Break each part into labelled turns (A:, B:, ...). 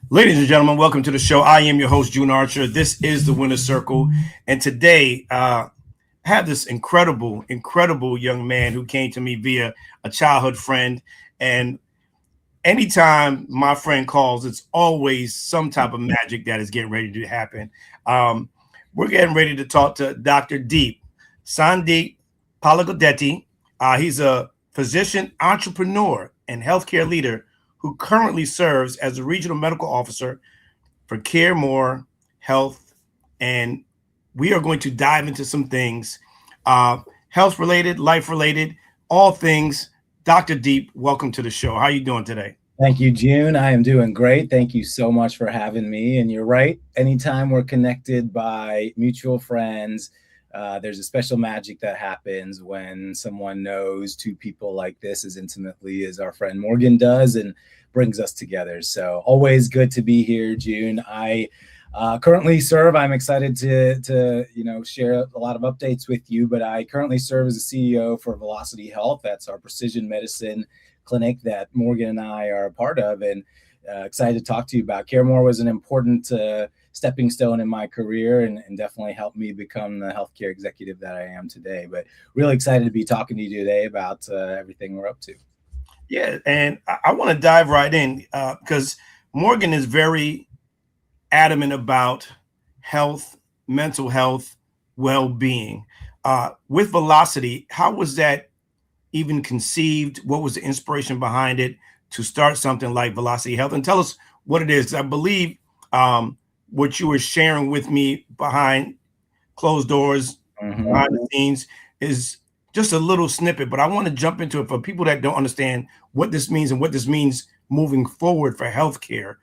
A: Ladies and gentlemen, welcome to the show. I am your host, June Archer. This is the Winner's Circle. And today, I have this incredible young man who came to me via a childhood friend. And anytime my friend calls, it's always some type of magic that is getting ready to happen. Um, we're getting ready to talk to Dr. Deep, Sandeep Palagodetti. He's a physician, entrepreneur, and healthcare leader who currently serves as a regional medical officer for Care More Health. And we are going to dive into some things, health related, life related, all things. Dr. Deep, welcome to the show. How are you doing today?
B: Thank you, June. I am doing great. Thank you so much for having me. And you're right. Anytime we're connected by mutual friends, there's a special magic that happens when someone knows two people like this as intimately as our friend Morgan does and brings us together. So always good to be here, June. I currently serve. I'm excited to share a lot of updates with you, but I currently serve as a CEO for Velocity Health. That's our precision medicine clinic that Morgan and I are a part of, and excited to talk to you about. Caremore was an important stepping stone in my career and definitely helped me become the healthcare executive that I am today. But really excited to be talking to you today about everything we're up to.
A: Yeah, and I want to dive right in because Morgan is very adamant about health, mental health, well-being. With Velocity, how was that even conceived? What was the inspiration behind it to start something like Velocity Health? And tell us what it is. I believe what you were sharing with me behind closed doors, behind the scenes, is just a little snippet, but I want to jump into it for people that don't understand what this means and what this means moving forward for healthcare.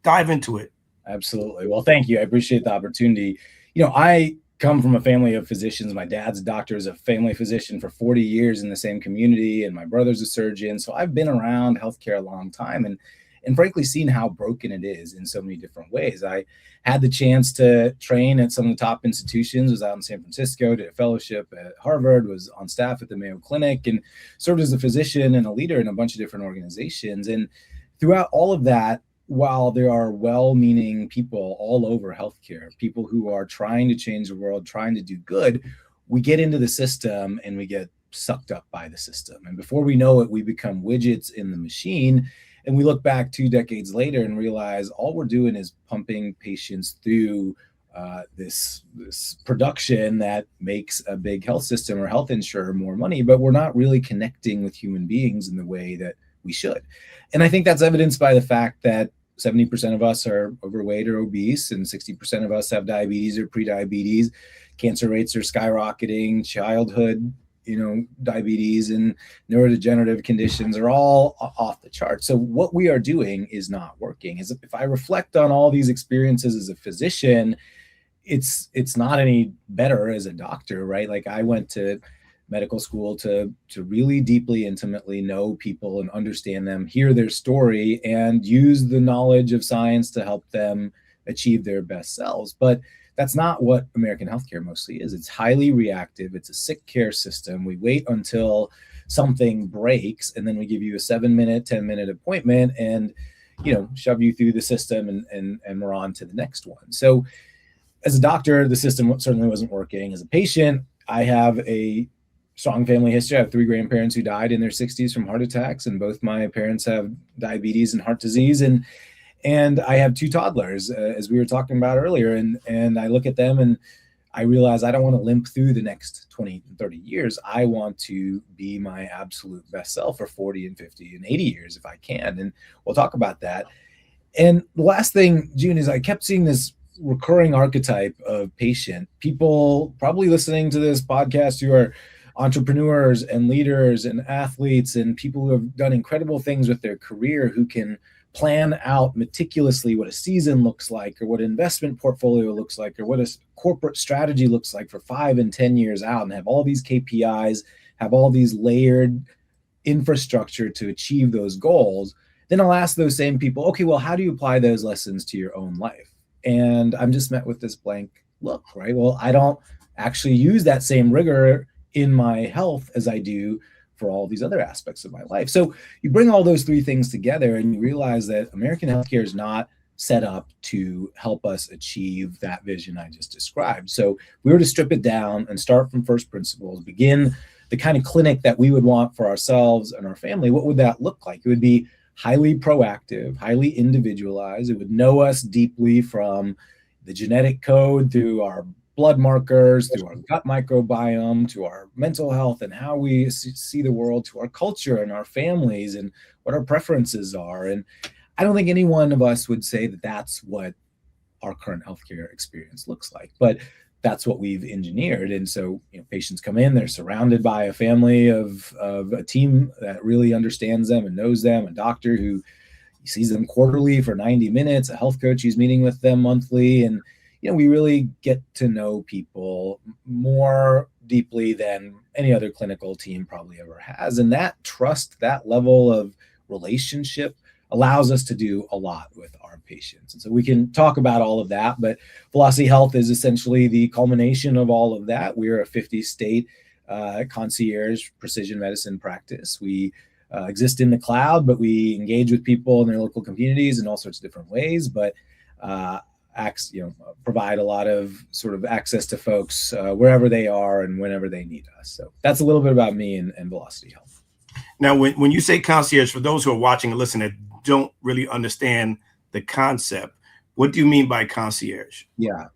A: Dive into it.
B: Absolutely. Well, thank you. I appreciate the opportunity. I come from a family of physicians. My dad's a doctor, is a family physician for 40 years in the same community, and my brother's a surgeon. So I've been around healthcare a long time and frankly seen how broken it is in so many different ways. I had the chance to train at some of the top institutions, was out in San Francisco, did a fellowship at Harvard, was on staff at the Mayo Clinic, and served as a physician and a leader in a bunch of different organizations. And throughout all of that, while there are well-meaning people all over healthcare, people who are trying to change the world, trying to do good, we get into the system and we get sucked up by the system. And before we know it, we become widgets in the machine. And we look back 2 decades later and realize all we're doing is pumping patients through this production that makes a big health system or health insurer more money, but we're not really connecting with human beings in the way that we should. And I think that's evidenced by the fact that 70% of us are overweight or obese, and 60% of us have diabetes or prediabetes. Cancer rates are skyrocketing. Childhood, diabetes and neurodegenerative conditions are all off the chart. So what we are doing is not working. As if I reflect on all these experiences as a physician, it's not any better as a doctor, right? Like, I went to medical school to really deeply, intimately know people and understand them, hear their story, and use the knowledge of science to help them achieve their best selves. But that's not what American healthcare mostly is. It's highly reactive. It's a sick care system. We wait until something breaks, and then we give you a 7-minute, 10-minute appointment and, shove you through the system and we're on to the next one. So as a doctor, the system certainly wasn't working. As a patient, I have a strong family history. I have 3 grandparents who died in their 60s from heart attacks, and both my parents have diabetes and heart disease. And I have 2 toddlers, as we were talking about earlier. And I look at them and I realize I don't want to limp through the next 20 and 30 years. I want to be my absolute best self for 40 and 50 and 80 years if I can. And we'll talk about that. And the last thing, June, is I kept seeing this recurring archetype of patient. People probably listening to this podcast who are entrepreneurs and leaders and athletes and people who have done incredible things with their career, who can plan out meticulously what a season looks like, or what an investment portfolio looks like, or what a corporate strategy looks like for 5 and 10 years out, and have all these KPIs, have all these layered infrastructure to achieve those goals. Then I'll ask those same people, okay, well, how do you apply those lessons to your own life? And I'm just met with this blank look, right? Well, I don't actually use that same rigor in my health as I do for all these other aspects of my life. So you bring all those three things together and you realize that American healthcare is not set up to help us achieve that vision I just described. So we were to strip it down and start from first principles, begin the kind of clinic that we would want for ourselves and our family. What would that look like? It would be highly proactive, highly individualized. It would know us deeply from the genetic code through our blood markers, through our gut microbiome, to our mental health and how we see the world, to our culture and our families and what our preferences are. And I don't think any one of us would say that that's what our current healthcare experience looks like, but that's what we've engineered. And so, patients come in, they're surrounded by a family of a team that really understands them and knows them, a doctor who sees them quarterly for 90 minutes, a health coach who's meeting with them monthly. And, we really get to know people more deeply than any other clinical team probably ever has. And that trust, that level of relationship allows us to do a lot with our patients. And so we can talk about all of that, but Velocity Health is essentially the culmination of all of that. We're a 50-state concierge precision medicine practice. We exist in the cloud, but we engage with people in their local communities in all sorts of different ways, but provide a lot of sort of access to folks wherever they are and whenever they need us. So that's a little bit about me and Velocity Health.
A: Now, when you say concierge, for those who are watching and listening that don't really understand the concept, what do you mean by concierge?
B: Yeah.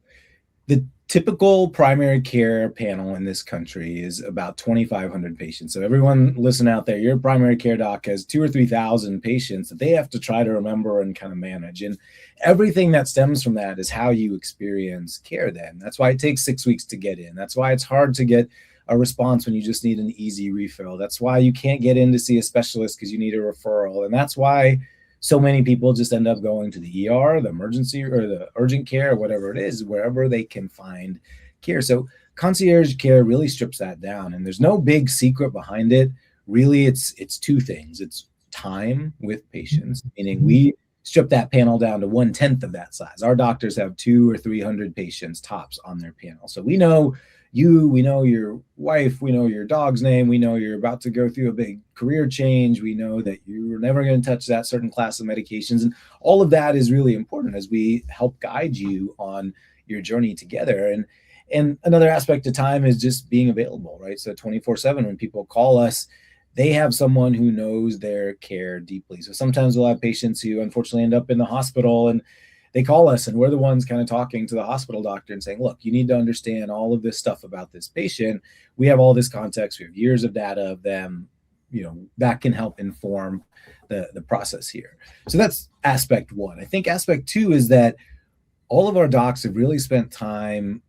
B: The typical primary care panel in this country is about 2,500 patients. So everyone listen out there, your primary care doc has 2,000 or 3,000 patients that they have to try to remember and kind of manage. And everything that stems from that is how you experience care then. That's why it takes 6 weeks to get in. That's why it's hard to get a response when you just need an easy refill. That's why you can't get in to see a specialist because you need a referral. And that's why so many people just end up going to the ER, the emergency or the urgent care, or whatever it is, wherever they can find care. So concierge care really strips that down, and there's no big secret behind it. Really, it's two things. It's time with patients, meaning we strip that panel down to 1/10 of that size. Our doctors have 200 or 300 patients tops on their panel. So we know you, we know your wife, we know your dog's name, we know you're about to go through a big career change, we know that you're never going to touch that certain class of medications. And all of that is really important as we help guide you on your journey together. And another aspect of time is just being available, right? So 24/7, when people call us, they have someone who knows their care deeply. So sometimes we'll have patients who unfortunately end up in the hospital and they call us and we're the ones kind of talking to the hospital doctor and saying, look, you need to understand all of this stuff about this patient. We have all this context. We have years of data of them, that can help inform the process here. So that's aspect one. I think aspect two is that all of our docs have really spent time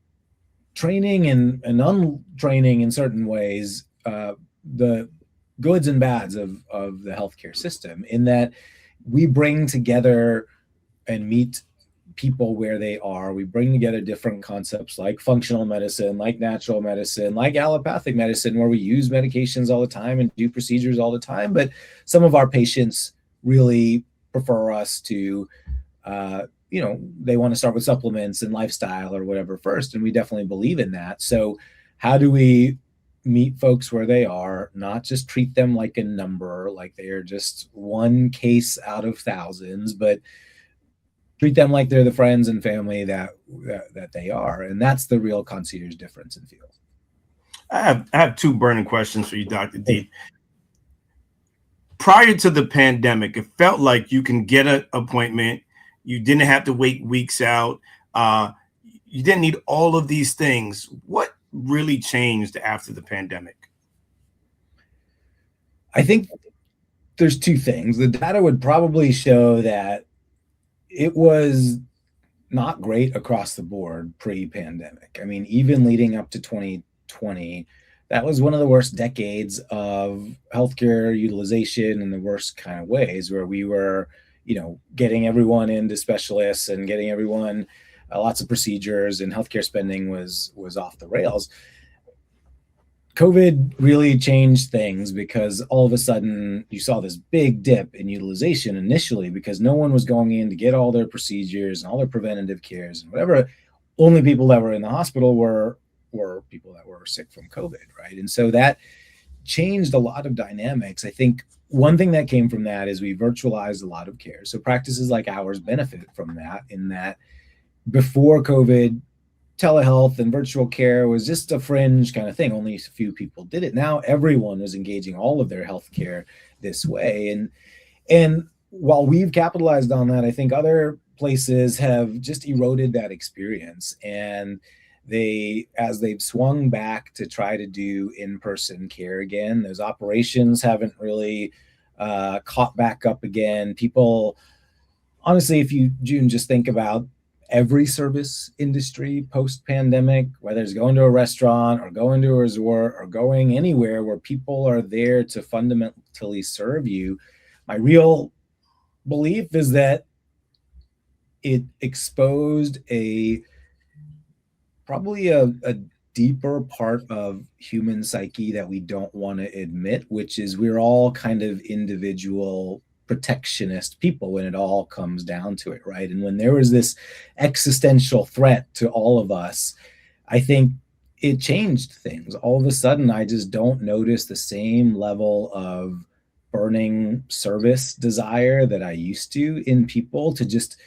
B: training and untraining in certain ways the goods and bads of the healthcare system, in that we bring together and meet people where they are. We bring together different concepts like functional medicine, like natural medicine, like allopathic medicine, where we use medications all the time and do procedures all the time. But some of our patients really prefer us to, they want to start with supplements and lifestyle or whatever first. And we definitely believe in that. So how do we meet folks where they are, not just treat them like a number, like they are just one case out of thousands, but treat them like they're the friends and family that they are. And that's the real concierge difference in field.
A: I have two burning questions for you, Dr. D. Prior to the pandemic, it felt like you can get an appointment. You didn't have to wait weeks out. You didn't need all of these things. What really changed after the pandemic?
B: I think there's two things. The data would probably show that it was not great across the board pre-pandemic. I mean, even leading up to 2020, that was one of the worst decades of healthcare utilization in the worst kind of ways, where we were, getting everyone into specialists and getting everyone lots of procedures, and healthcare spending was off the rails. COVID really changed things because all of a sudden you saw this big dip in utilization initially, because no one was going in to get all their procedures and all their preventative cares and whatever. Only people that were in the hospital were people that were sick from COVID, right? And so that changed a lot of dynamics. I think one thing that came from that is we virtualized a lot of care. So practices like ours benefit from that, in that before COVID, telehealth and virtual care was just a fringe kind of thing. Only a few people did it. Now everyone was engaging all of their healthcare this way. And while we've capitalized on that, I think other places have just eroded that experience. And as they've swung back to try to do in-person care again, those operations haven't really caught back up again. People, honestly, if you, June, just think about every service industry post-pandemic, whether it's going to a restaurant or going to a resort or going anywhere where people are there to fundamentally serve you, my real belief is that it exposed probably a deeper part of human psyche that we don't want to admit, which is we're all kind of individual protectionist people when it all comes down to it, right? And when there was this existential threat to all of us, I think it changed things. All of a sudden, I just don't notice the same level of burning service desire that I used to in people to just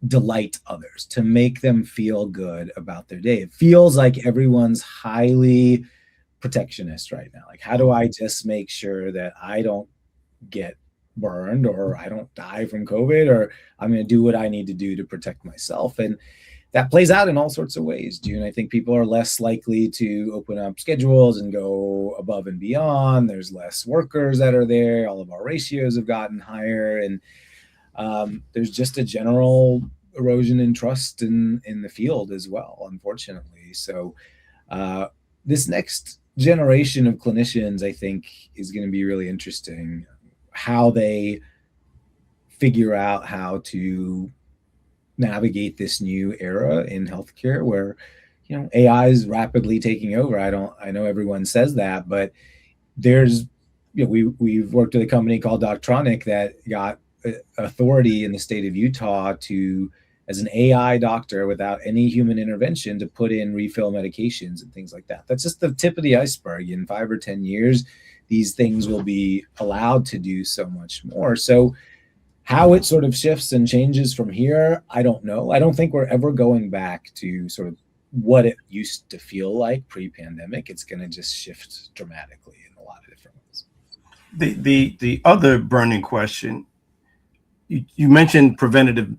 B: delight others, to make them feel good about their day. It feels like everyone's highly protectionist right now. Like, how do I just make sure that I don't get burned or I don't die from COVID, or I'm going to do what I need to do to protect myself? And that plays out in all sorts of ways, June. I think people are less likely to open up schedules and go above and beyond. There's less workers that are there. All of our ratios have gotten higher. And there's just a general erosion in trust in the field as well, unfortunately. So this next generation of clinicians, I think, is going to be really interesting, how they figure out how to navigate this new era in healthcare where, AI is rapidly taking over. I know everyone says that, but there's, we've worked with a company called Doctronic that got authority in the state of Utah to, as an AI doctor without any human intervention, to put in refill medications and things like that. That's just the tip of the iceberg. In 5 or 10 years, these things will be allowed to do so much more. So how it sort of shifts and changes from here, I don't know. I don't think we're ever going back to sort of what it used to feel like pre-pandemic. It's going to just shift dramatically in a lot of different ways.
A: The other burning question, you mentioned preventative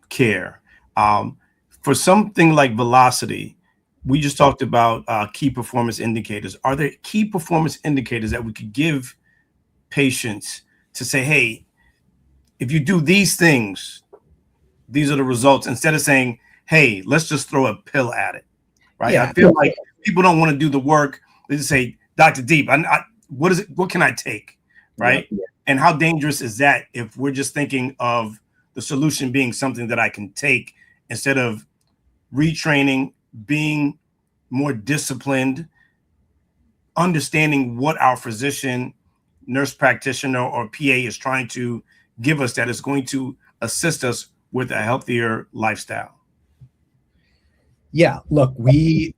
A: care. For something like velocity, we just talked about key performance indicators. Are there key performance indicators that we could give patients to say, hey, if you do these things, these are the results, instead of saying, hey, let's just throw a pill at it, right? Yeah. I feel like people don't want to do the work. They just say, Dr. Deep, what is it? What can I take, right? Yeah. And how dangerous is that if we're just thinking of the solution being something that I can take instead of retraining, being more disciplined, understanding what our physician, nurse practitioner, or PA is trying to give us that is going to assist us with a healthier lifestyle?
B: Yeah, look, we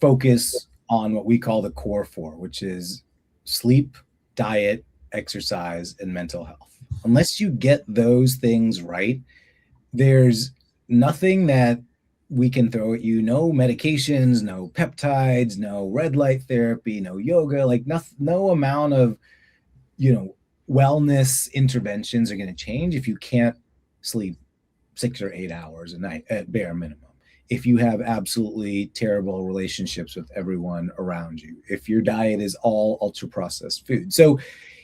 B: focus on what we call the core four, which is sleep, diet, exercise, and mental health. Unless you get those things right, there's nothing that we can throw at you. No medications, no peptides, no red light therapy, no yoga, like no amount of, wellness interventions are going to change if you can't sleep 6 or 8 hours a night at bare minimum. If you have absolutely terrible relationships with everyone around you, if your diet is all ultra processed food. So,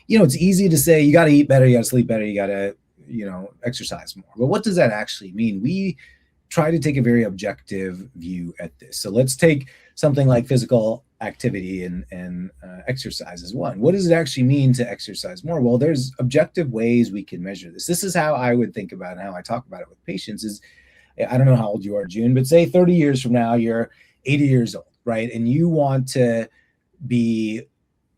B: it's easy to say you got to eat better, you got to sleep better, you got to, exercise more. But what does that actually mean? We try to take a very objective view at this. So let's take something like physical activity and exercise as one. What does it actually mean to exercise more? Well, there's objective ways we can measure this. This is how I would think about it and how I talk about it with patients is, I don't know how old you are, June, but say 30 years from now, you're 80 years old, right? And you want to be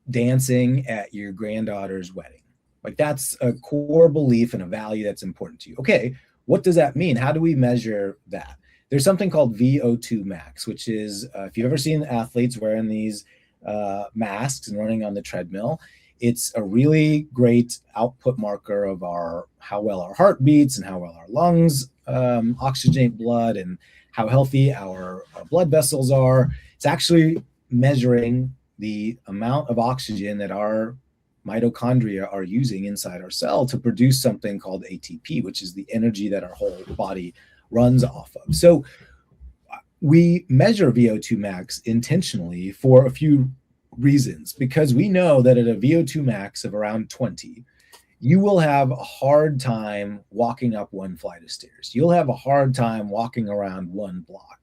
B: dancing at your granddaughter's wedding. Like, that's a core belief and a value that's important to you. Okay, what does that mean? How do we measure that? There's something called VO2 max, which is, if you've ever seen athletes wearing these masks and running on the treadmill. It's a really great output marker of how well our heart beats and how well our lungs oxygenate blood and how healthy our blood vessels are. It's actually measuring the amount of oxygen that our mitochondria are using inside our cell to produce something called ATP, which is the energy that our whole body runs off of. So we measure VO2 max intentionally for a few reasons, because we know that at a VO2 max of around 20, you will have a hard time walking up one flight of stairs. You'll have a hard time walking around one block.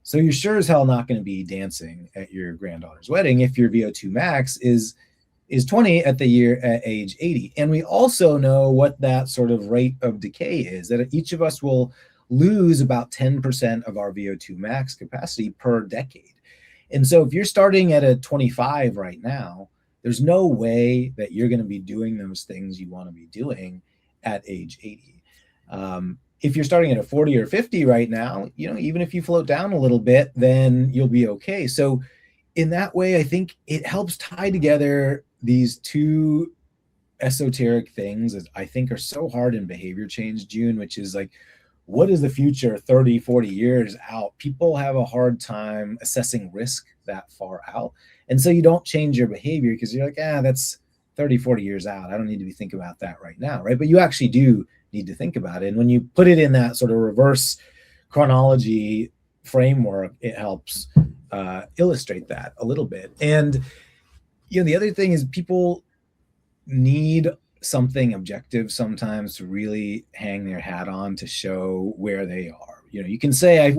B: So you're sure as hell not going to be dancing at your granddaughter's wedding if your VO2 max is 20 at age 80. And we also know what that sort of rate of decay is, that each of us will lose about 10% of our VO2 max capacity per decade. And so if you're starting at a 25 right now, there's no way that you're going to be doing those things you want to be doing at age 80. If you're starting at a 40 or 50 right now, even if you float down a little bit, then you'll be okay. So in that way, I think it helps tie together these two esoteric things that I think are so hard in behavior change, June, which is like, what is the future 30, 40 years out? People have a hard time assessing risk that far out. And so you don't change your behavior because you're like, that's 30, 40 years out. I don't need to be thinking about that right now, right? But you actually do need to think about it. And when you put it in that sort of reverse chronology framework, it helps illustrate that a little bit. And, the other thing is people need something objective sometimes to really hang their hat on to show where they are. You can say, I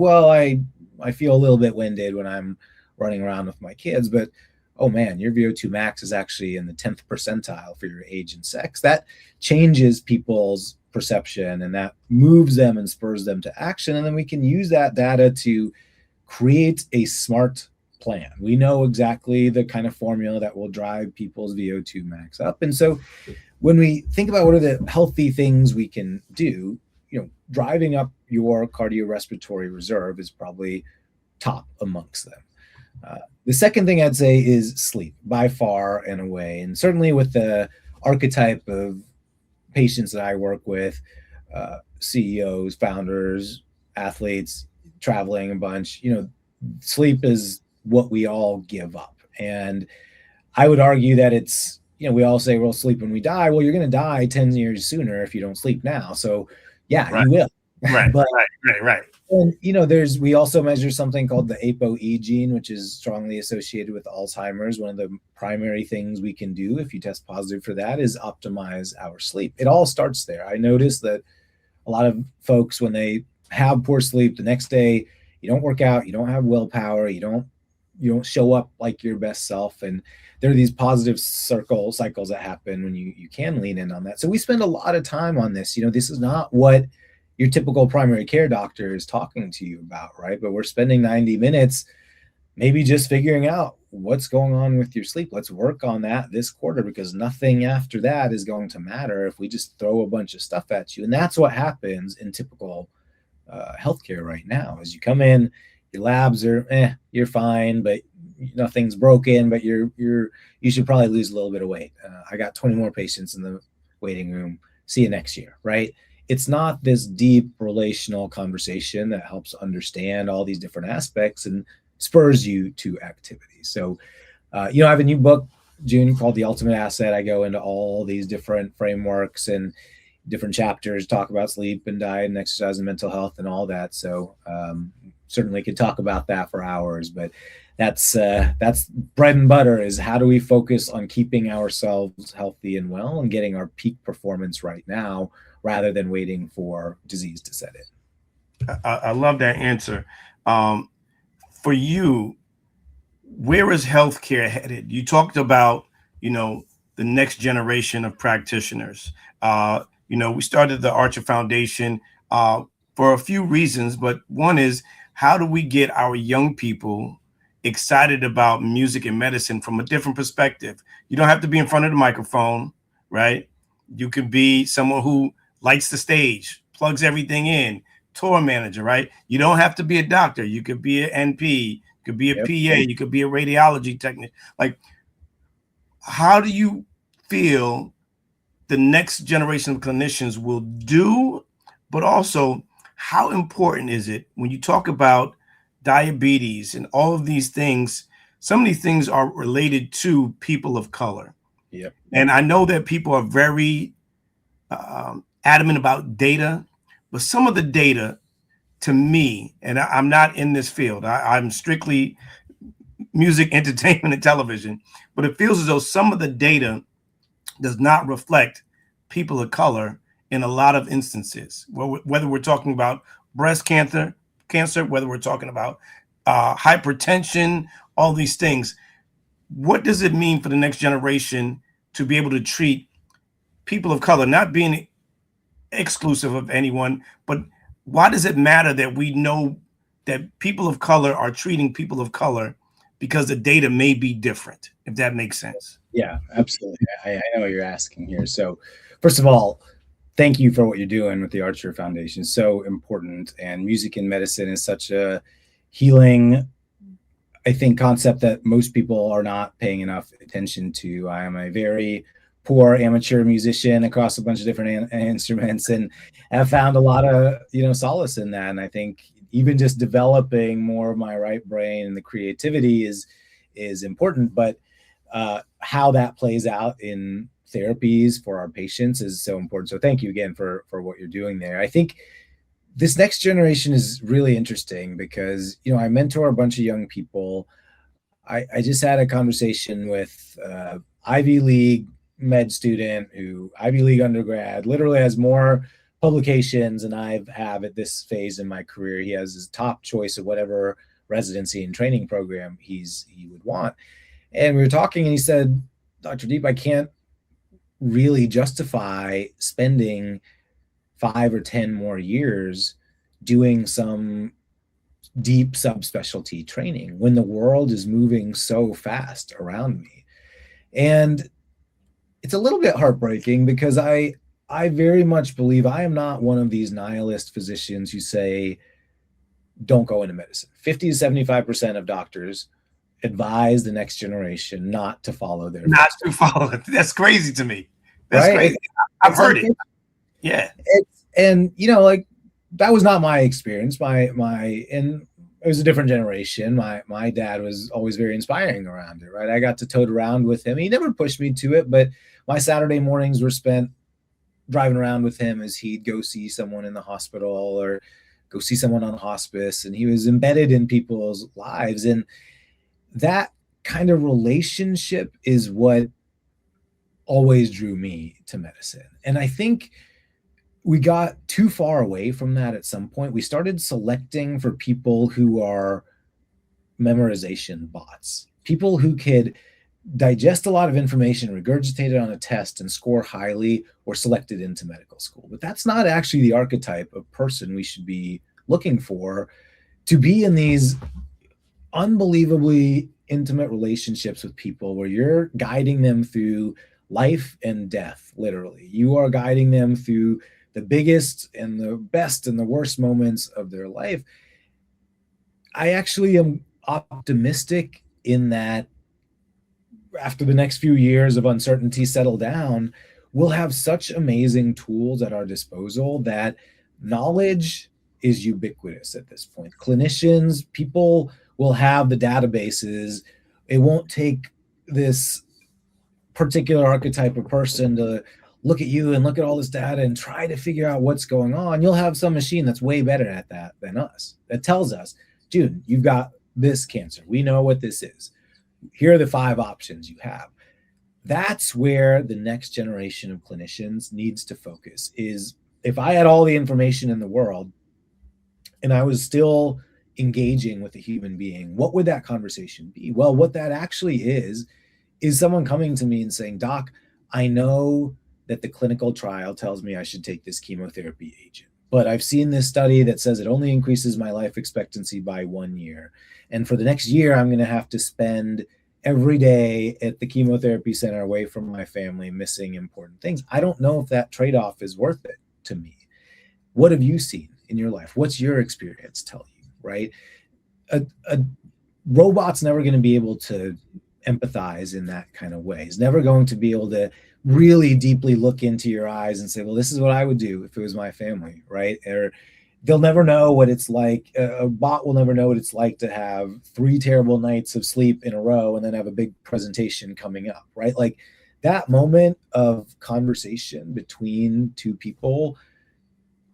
B: feel a little bit winded when I'm running around with my kids, but oh man, your VO2 max is actually in the 10th percentile for your age and sex. That changes people's perception and that moves them and spurs them to action. And then we can use that data to create a smart plan. We know exactly the kind of formula that will drive people's VO2 max up. And so when we think about what are the healthy things we can do, driving up your cardiorespiratory reserve is probably top amongst them. The second thing I'd say is sleep, by far and away. And certainly with the archetype of patients that I work with, CEOs, founders, athletes, traveling a bunch, sleep is what we all give up. And I would argue that it's, we all say we'll sleep when we die. Well, you're going to die 10 years sooner if you don't sleep now. So yeah, right. You will.
A: Right,
B: but,
A: right.
B: And, we also measure something called the ApoE gene, which is strongly associated with Alzheimer's. One of the primary things we can do if you test positive for that is optimize our sleep. It all starts there. I noticed that a lot of folks, when they have poor sleep, the next day, you don't work out, you don't have willpower, you don't show up like your best self. And there are these positive cycles that happen when you can lean in on that. So we spend a lot of time on this. This is not what your typical primary care doctor is talking to you about, right? But we're spending 90 minutes maybe just figuring out what's going on with your sleep. Let's work on that this quarter, because nothing after that is going to matter if we just throw a bunch of stuff at you. And that's what happens in typical healthcare right now. As you come in, your labs are you're fine, but nothing's broken, but you should probably lose a little bit of weight. I got 20 more patients in the waiting room. See you next year, right? It's not this deep relational conversation that helps understand all these different aspects and spurs you to activity. So, I have a new book, June, called The Ultimate Asset. I go into all these different frameworks and different chapters, talk about sleep and diet and exercise and mental health and all that. So certainly could talk about that for hours, but that's bread and butter, is how do we focus on keeping ourselves healthy and well and getting our peak performance right now, rather than waiting for disease to set in.
A: I love that answer. For you, where is healthcare headed? You talked about, the next generation of practitioners. We started the Archer Foundation for a few reasons, but one is, how do we get our young people excited about music and medicine from a different perspective? You don't have to be in front of the microphone, right? You can be someone who lights the stage, plugs everything in, tour manager, right? You don't have to be a doctor. You could be an NP, you could be a
B: Yep.
A: PA, you could be a radiology technician. Like, how do you feel the next generation of clinicians will do? But also, how important is it when you talk about diabetes and all of these things? Some of these things are related to people of color.
B: Yep.
A: And I know that people are very adamant about data, but some of the data to me, and I'm not in this field, I'm strictly music, entertainment, and television, but it feels as though some of the data does not reflect people of color in a lot of instances. Whether we're talking about breast cancer, whether we're talking about hypertension, all these things. What does it mean for the next generation to be able to treat people of color, not being exclusive of anyone, but why does it matter that we know that people of color are treating people of color, because the data may be different, if that makes sense?
B: Yeah, absolutely. I know what you're asking here. So, first of all, thank you for what you're doing with the Archer Foundation. So important. And music and medicine is such a healing, I think, concept that most people are not paying enough attention to. I am a very poor amateur musician across a bunch of different instruments, and have found a lot of solace in that. And I think even just developing more of my right brain and the creativity is important. But how that plays out in therapies for our patients is so important. So thank you again for what you're doing there. I think this next generation is really interesting because, I mentor a bunch of young people. I just had a conversation with Ivy League med student Ivy League undergrad, literally has more publications than I have at this phase in my career. He has his top choice of whatever residency and training program he would want. And we were talking and he said, Dr. Deep, I can't really justify spending 5 or 10 more years doing some deep subspecialty training when the world is moving so fast around me. And it's a little bit heartbreaking because I very much believe I am not one of these nihilist physicians who say, don't go into medicine. 50 to 75% of doctors advise the next generation not to follow their
A: not to follow it. That's crazy to me. That's
B: right?
A: Crazy. I've heard it. Yeah.
B: And that was not my experience. And it was a different generation. My dad was always very inspiring around it, right? I got to tote around with him. He never pushed me to it, but my Saturday mornings were spent driving around with him as he'd go see someone in the hospital or go see someone on hospice. And he was embedded in people's lives. And that kind of relationship is what always drew me to medicine. And I think we got too far away from that at some point. We started selecting for people who are memorization bots, people who could digest a lot of information, regurgitate it on a test, and score highly, or selected into medical school. But that's not actually the archetype of person we should be looking for to be in these unbelievably intimate relationships with people where you're guiding them through life and death. Literally, you are guiding them through the biggest and the best and the worst moments of their life. I actually am optimistic in that after the next few years of uncertainty settle down, we'll have such amazing tools at our disposal that knowledge is ubiquitous at this point. Clinicians, people will have the databases. It won't take this particular archetype of person to look at you and look at all this data and try to figure out what's going on. You'll have some machine that's way better at that than us, that tells us, dude, you've got this cancer. We know what this is. Here are the 5 options you have. That's where the next generation of clinicians needs to focus. Is if I had all the information in the world and I was still engaging with a human being, what would that conversation be? Well, what that actually is someone coming to me and saying, Doc, I know that the clinical trial tells me I should take this chemotherapy agent, but I've seen this study that says it only increases my life expectancy by 1 year. And for the next year, I'm going to have to spend every day at the chemotherapy center away from my family, missing important things. I don't know if that trade-off is worth it to me. What have you seen in your life? What's your experience tell you, right? A robot's never going to be able to empathize in that kind of way. It's never going to be able to really deeply look into your eyes and say, well, this is what I would do if it was my family, right? Or they'll never know what it's like. A bot will never know what it's like to have 3 terrible nights of sleep in a row and then have a big presentation coming up, right? Like that moment of conversation between two people,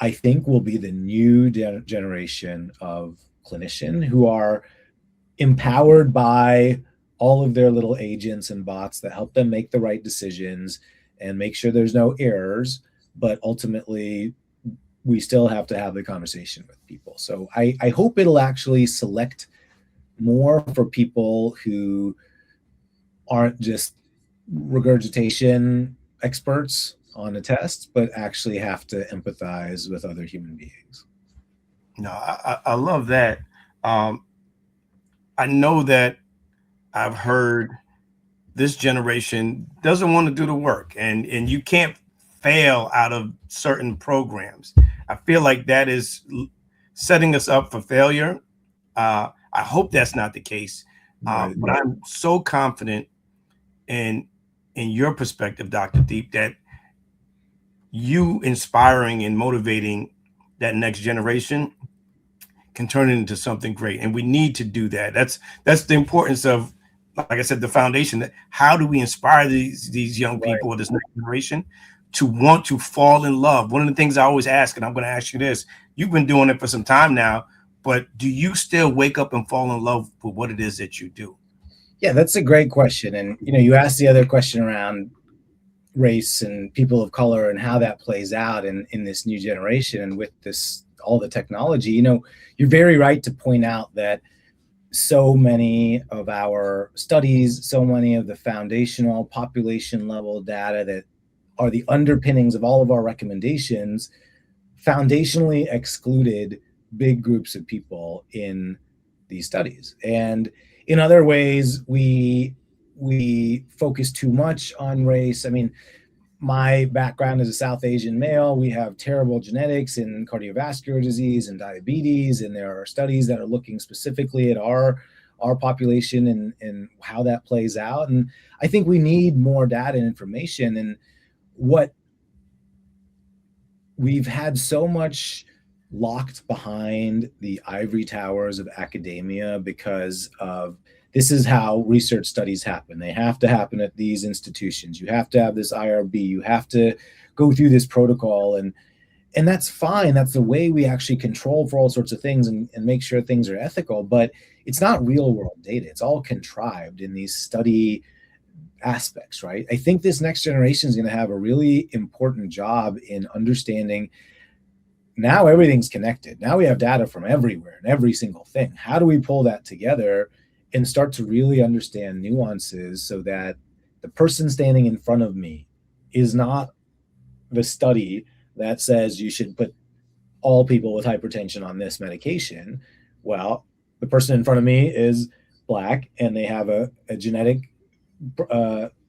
B: I think will be the new generation of clinician who are empowered by all of their little agents and bots that help them make the right decisions and make sure there's no errors. But ultimately, we still have to have the conversation with people. So I hope it'll actually select more for people who aren't just regurgitation experts on a test, but actually have to empathize with other human beings.
A: No, I love that. I know that I've heard this generation doesn't want to do the work, and you can't fail out of certain programs. I feel like that is setting us up for failure. I hope that's not the case,
B: Right.
A: but I'm so confident in your perspective, Dr. Deep, that you inspiring and motivating that next generation can turn it into something great, and we need to do that. That's the importance of, like I said, the foundation. That how do we inspire these young
B: Right.
A: people, this next generation, to want to fall in love? One of the things I always ask, and I'm going to ask you this: you've been doing it for some time now, but do you still wake up and fall in love with what it is that you do?
B: Yeah, that's a great question. And you asked the other question around race and people of color and how that plays out in this new generation and with this all the technology. You're very right to point out that so many of our studies, so many of the foundational population level data that are the underpinnings of all of our recommendations foundationally excluded big groups of people in these studies. And in other ways, we focus too much on race. I mean, my background as a South Asian male, we have terrible genetics in cardiovascular disease and diabetes, and there are studies that are looking specifically at our population and how that plays out. And I think we need more data and information. And what we've had so much locked behind the ivory towers of academia because of this is how research studies happen. They have to happen at these institutions. You have to have this IRB. You have to go through this protocol. And that's fine. That's the way we actually control for all sorts of things and make sure things are ethical. But it's not real world data. It's all contrived in these study aspects, right? I think this next generation is going to have a really important job in understanding now everything's connected. Now we have data from everywhere and every single thing. How do we pull that together and start to really understand nuances so that the person standing in front of me is not the study that says you should put all people with hypertension on this medication? Well, the person in front of me is Black and they have a genetic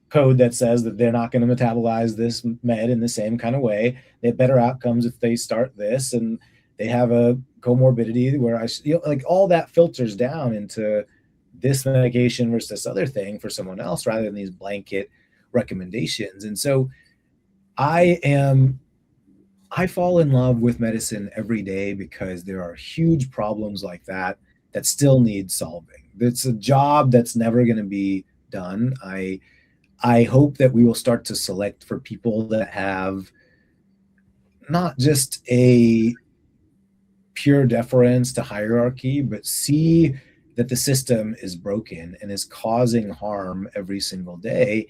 B: code that says that they're not going to metabolize this med in the same kind of way. They have better outcomes if they start this, and they have a comorbidity where like all that filters down into this medication versus this other thing for someone else rather than these blanket recommendations. And so I fall in love with medicine every day because there are huge problems like that still need solving. It's a job that's never going to be done. I hope that we will start to select for people that have not just a pure deference to hierarchy, but see that the system is broken and is causing harm every single day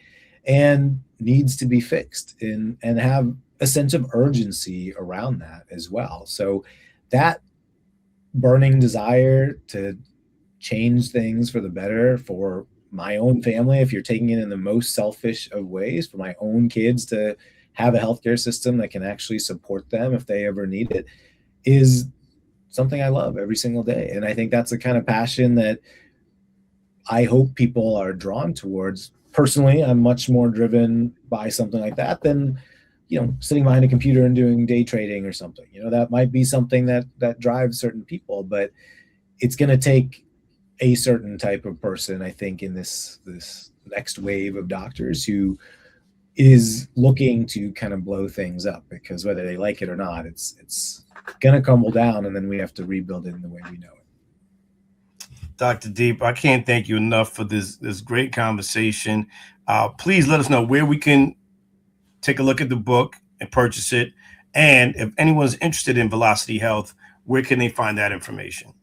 B: and needs to be fixed and have a sense of urgency around that as well. So that burning desire to change things for the better for my own family, if you're taking it in the most selfish of ways, for my own kids to have a healthcare system that can actually support them if they ever need it, is something I love every single day. And I think that's the kind of passion that I hope people are drawn towards. Personally, I'm much more driven by something like that than sitting behind a computer and doing day trading or something. That might be something that drives certain people, but it's going to take a certain type of person, I think, in this next wave of doctors who is looking to kind of blow things up, because whether they like it or not, it's gonna crumble down, and then we have to rebuild it in the way we know it.
A: Dr. Deep, I can't thank you enough for this great conversation. Please let us know where we can take a look at the book and purchase it. And if anyone's interested in Velocity Health, where can they find that information?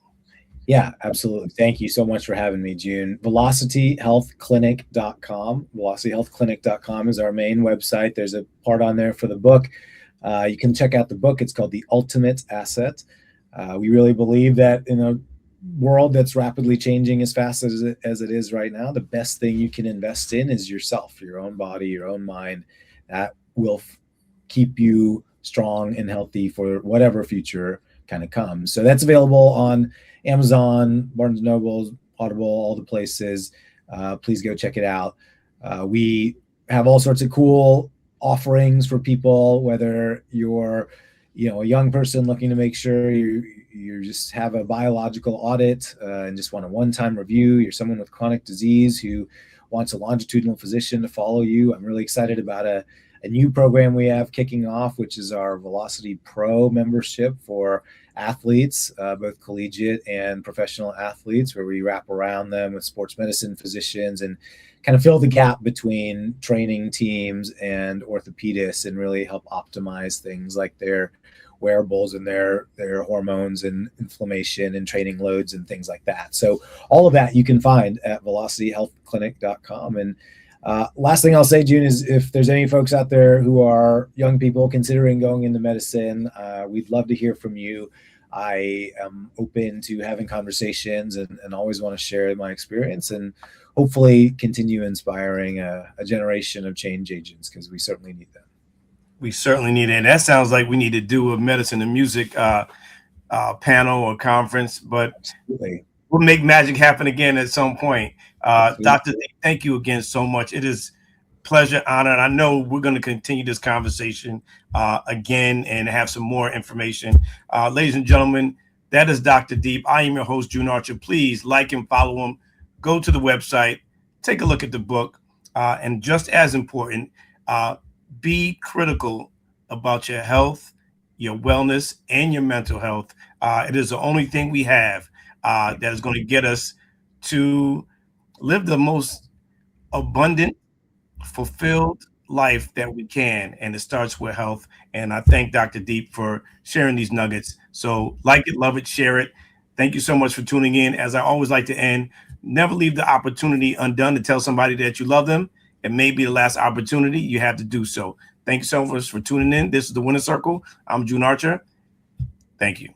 B: Yeah, absolutely. Thank you so much for having me, June. VelocityHealthClinic.com. VelocityHealthClinic.com is our main website. There's a part on there for the book. You can check out the book. It's called The Ultimate Asset. We really believe that in a world that's rapidly changing as fast as it is right now, the best thing you can invest in is yourself, your own body, your own mind. That will keep you strong and healthy for whatever future kind of comes. So that's available on Amazon, Barnes & Noble, Audible, all the places. Please go check it out. We have all sorts of cool offerings for people, whether you're a young person looking to make sure you just have a biological audit and just want a one-time review. You're someone with chronic disease who wants a longitudinal physician to follow you. I'm really excited about a new program we have kicking off, which is our Velocity Pro membership for athletes, both collegiate and professional athletes, where we wrap around them with sports medicine physicians and kind of fill the gap between training teams and orthopedists, and really help optimize things like their wearables and their hormones and inflammation and training loads and things like that. So all of that you can find at VelocityHealthClinic.com. And last thing I'll say, June, is if there's any folks out there who are young people considering going into medicine, we'd love to hear from you. I am open to having conversations and always want to share my experience and hopefully continue inspiring a generation of change agents, because we certainly need them.
A: We certainly need it. And that sounds like we need to do a medicine and music panel or conference, but
B: Absolutely.
A: We'll make magic happen again at some point. Dr. D, thank you again so much. It is pleasure, honor, and I know we're going to continue this conversation again and have some more information. Ladies and gentlemen, that is Dr. Deep. I am your host, June Archer. Please like and follow him. Go to the website, take a look at the book, and just as important, be critical about your health, your wellness, and your mental health. It is the only thing we have that is going to get us to live the most abundant, fulfilled life that we can. And it starts with health. And I thank Dr. Deep for sharing these nuggets. So like it, love it, share it. Thank you so much for tuning in. As I always like to end, never leave the opportunity undone to tell somebody that you love them. It may be the last opportunity you have to do so. Thank you so much for tuning in. This is the Winner Circle. I'm June Archer. Thank you.